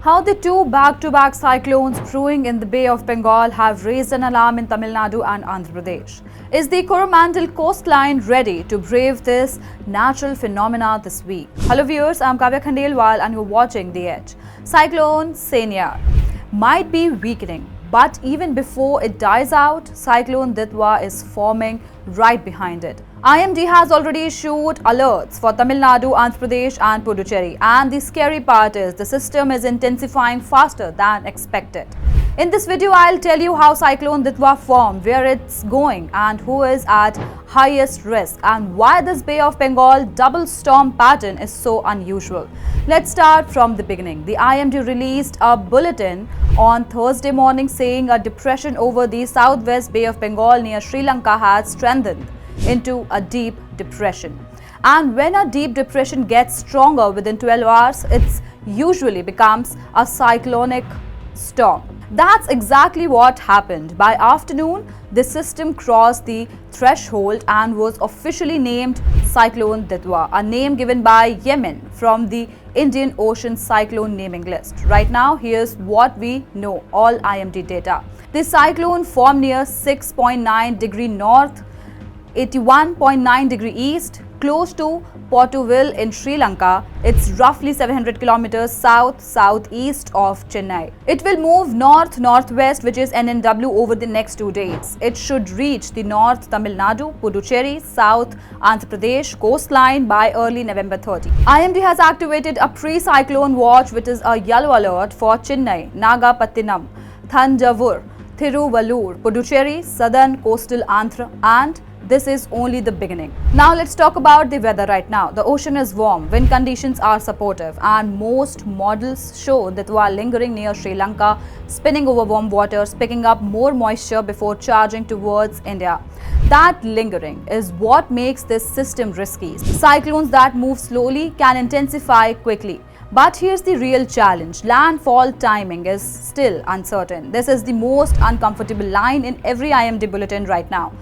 How the two back-to-back cyclones brewing in the Bay of Bengal have raised an alarm in Tamil Nadu and Andhra Pradesh. Is the Coromandel coastline ready to brave this natural phenomena this week? Hello viewers, I'm Kavya Khandelwal and you're watching The Edge. Cyclone Senyar might be weakening, but even before it dies out, Cyclone Ditwah is forming right behind it. IMD has already issued alerts for Tamil Nadu, Andhra Pradesh and Puducherry, and the scary part is the system is intensifying faster than expected. In this video, I'll tell you how Cyclone Ditwah formed, where it's going and who is at highest risk, and why this Bay of Bengal double storm pattern is so unusual. Let's start from the beginning. The IMD released a bulletin on Thursday morning saying a depression over the southwest Bay of Bengal near Sri Lanka had strengthened into a deep depression. And when a deep depression gets stronger within 12 hours, it usually becomes a cyclonic storm. That's exactly what happened. By afternoon, the system crossed the threshold and was officially named Cyclone Ditwah, a name given by Yemen from the Indian Ocean cyclone naming list. Right now, here's what we know, all IMD data. The cyclone formed near 6.9 degree north, 81.9 degree east, close to Puducherry in Sri Lanka. It's roughly 700 kilometers south-southeast of Chennai. It will move north-northwest, which is NNW, over the next 2 days. It should reach the North Tamil Nadu, Puducherry, South Andhra Pradesh coastline by early November 30. IMD has activated a pre-cyclone watch, which is a yellow alert for Chennai, Nagapattinam, Thanjavur, Tiruvallur, Puducherry, southern coastal Andhra, and this is only the beginning. Now let's talk about the weather right now. The ocean is warm, wind conditions are supportive, and most models show Ditwah lingering near Sri Lanka, spinning over warm waters, picking up more moisture before charging towards India. That lingering is what makes this system risky. Cyclones that move slowly can intensify quickly. But here's the real challenge. Landfall timing is still uncertain. This is the most uncomfortable line in every IMD bulletin right now.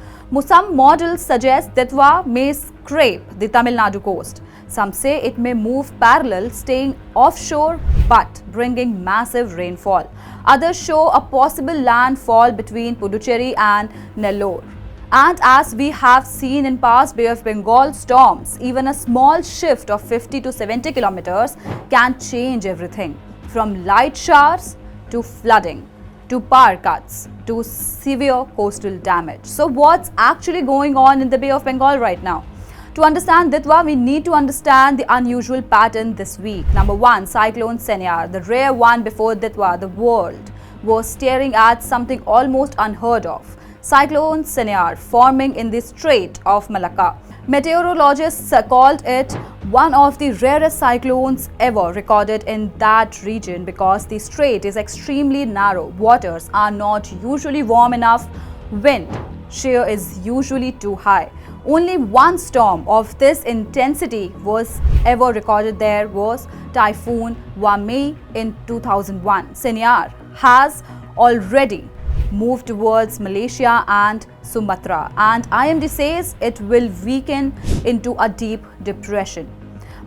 Some models suggest Ditwah may scrape the Tamil Nadu coast. Some say it may move parallel, staying offshore but bringing massive rainfall. Others show a possible landfall between Puducherry and Nellore. And as we have seen in past Bay of Bengal storms, even a small shift of 50 to 70 kilometers can change everything, from light showers to flooding, to power cuts, to severe coastal damage. So what's actually going on in the Bay of Bengal right now? To understand Ditwah, we need to understand the unusual pattern this week. Number one, Cyclone Senyar, the rare one before Ditwah. The world was staring at something almost unheard of. Cyclone Senyar forming in the Strait of Malacca. Meteorologists called it one of the rarest cyclones ever recorded in that region because the strait is extremely narrow. Waters are not usually warm enough. Wind shear is usually too high. Only one storm of this intensity was ever recorded there was Typhoon Wami in 2001. Senyar has already moved towards Malaysia and Sumatra, and IMD says it will weaken into a deep depression.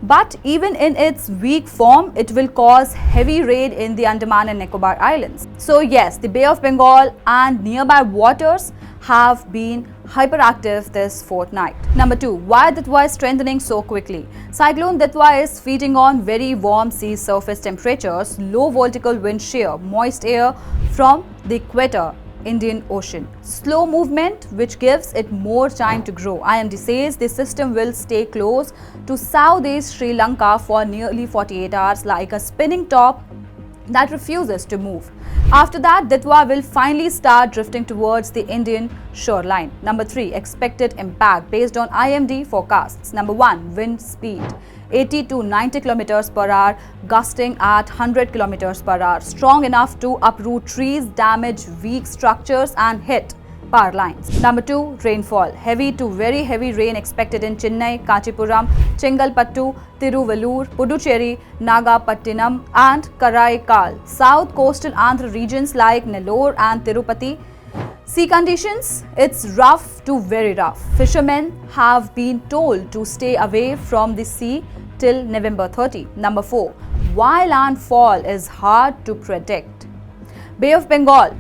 But even in its weak form, it will cause heavy rain in the Andaman and Nicobar Islands. So yes, the Bay of Bengal and nearby waters have been hyperactive this fortnight. Number two, why Ditwah is strengthening so quickly? Cyclone Ditwah is feeding on very warm sea surface temperatures, low vertical wind shear, moist air from the equator, Indian Ocean. Slow movement, which gives it more time to grow. IMD says the system will stay close to southeast Sri Lanka for nearly 48 hours like a spinning top that refuses to move. After that, Ditwah will finally start drifting towards the Indian shoreline. Number three, expected impact based on IMD forecasts. Number one, wind speed 80 to 90 kilometers per hour, gusting at 100 kilometers per hour, strong enough to uproot trees, damage weak structures and hit power lines. Number two, rainfall. Heavy to very heavy rain expected in Chennai, Kanchipuram, Chengalpattu, Tiruvallur, Puducherry, Nagapattinam and Karaikal. South coastal Andhra regions like Nellore and Tirupati. Sea conditions, it's rough to very rough. Fishermen have been told to stay away from the sea till November 30. Number 4. why landfall is hard to predict. Bay of Bengal.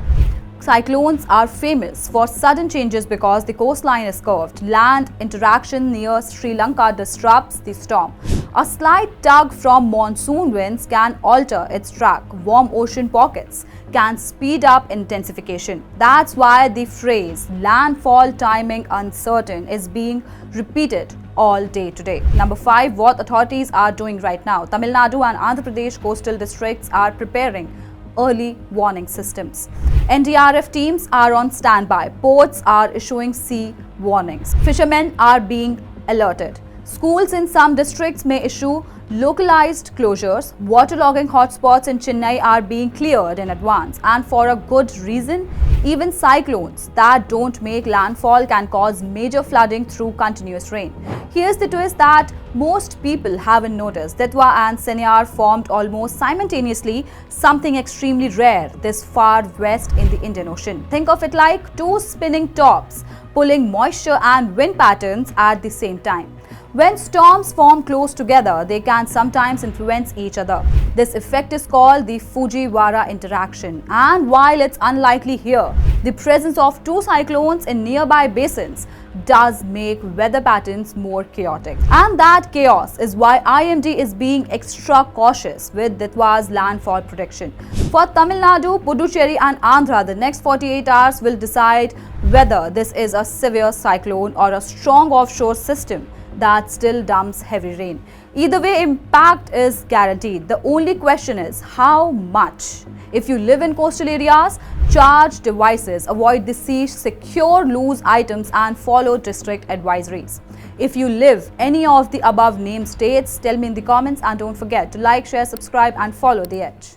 Cyclones are famous for sudden changes because the coastline is curved. Land interaction near Sri Lanka disrupts the storm. A slight tug from monsoon winds can alter its track. Warm ocean pockets can speed up intensification. That's why the phrase landfall timing uncertain is being repeated all day today. Number 5, what authorities are doing right now. Tamil Nadu and Andhra Pradesh coastal districts are preparing early warning systems. NDRF teams are on standby. Ports are issuing sea warnings. Fishermen are being alerted. Schools in some districts may issue localized closures. Waterlogging hotspots in Chennai are being cleared in advance, and for a good reason. Even cyclones that don't make landfall can cause major flooding through continuous rain. Here's the twist that most people haven't noticed. Ditwah and Senyar formed almost simultaneously, something extremely rare this far west in the Indian Ocean. Think of it like two spinning tops pulling moisture and wind patterns at the same time. When storms form close together, they can sometimes influence each other. This effect is called the Fujiwara interaction. And while it's unlikely here, the presence of two cyclones in nearby basins does make weather patterns more chaotic. And that chaos is why IMD is being extra cautious with Ditwah's landfall prediction. For Tamil Nadu, Puducherry and Andhra, the next 48 hours will decide whether this is a severe cyclone or a strong offshore system that still dumps heavy rain. Either way, impact is guaranteed. The only question is how much. If you live in coastal areas, charge devices, avoid the sea, secure loose items and follow district advisories. If you live any of the above named states, tell me in the comments, and don't forget to like, share, subscribe and follow The Edge.